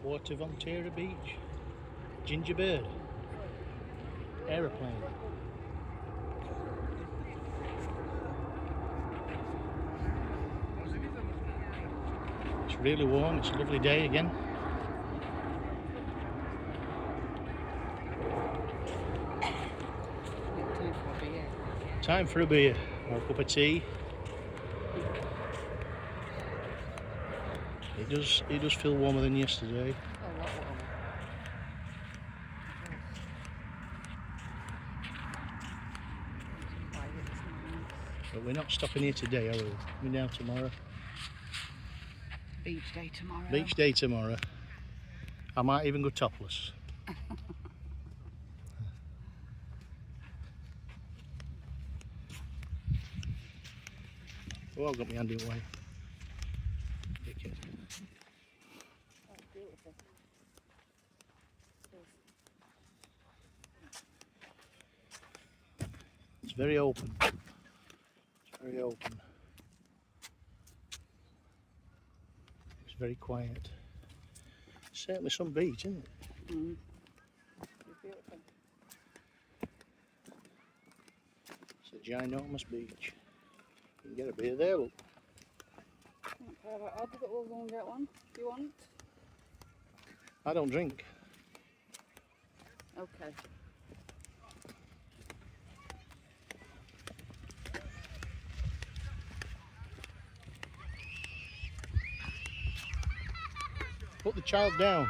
Fuerteventura Beach. Gingerbird. Aeroplane. It's really warm, it's a lovely day again. Time for a beer or a cup of tea. It does feel warmer than yesterday. A lot warmer. But we're not stopping here today, are we? We're down tomorrow. Beach day tomorrow. Beach day tomorrow. I might even go topless. Oh, I've got my hand in the way. Wicked. Oh, beautiful. It's very open. It's very open. It's very quiet. Certainly some beach, isn't it? Mm. It's beautiful. It's a ginormous beach. You can get a beer there, look. I'll go and get one if you want. I don't drink. Okay. Put the child down.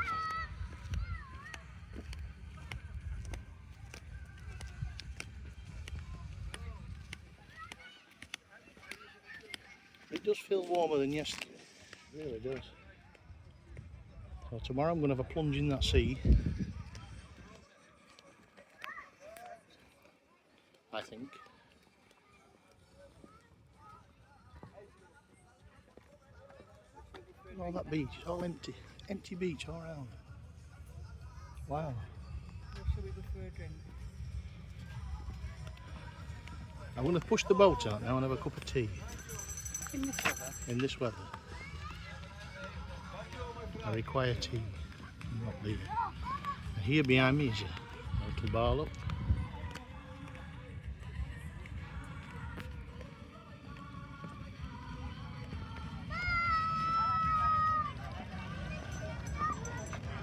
It does feel warmer than yesterday. It really does. So tomorrow I'm going to have a plunge in that sea. I think. All that beach, it's all empty. Empty beach all around. Wow. Shall we go for a drink? I'm going to push the boat out now and have a cup of tea. In this weather? In this weather. I require tea, not beer. And here behind me is a little bar up.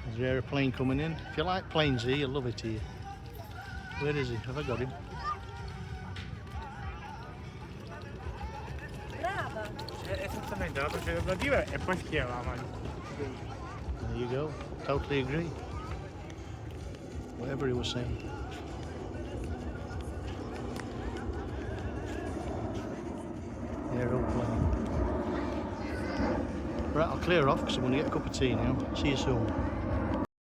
There's an aeroplane coming in. If you like planes here, you'll love it here. Where is he? Have I got him? Esattamente, la procedura e poi schiava avanti. There you go. Totally agree. Whatever he was saying. Aeroplane. Right, I'll clear off because I'm going to get a cup of tea now. See you soon.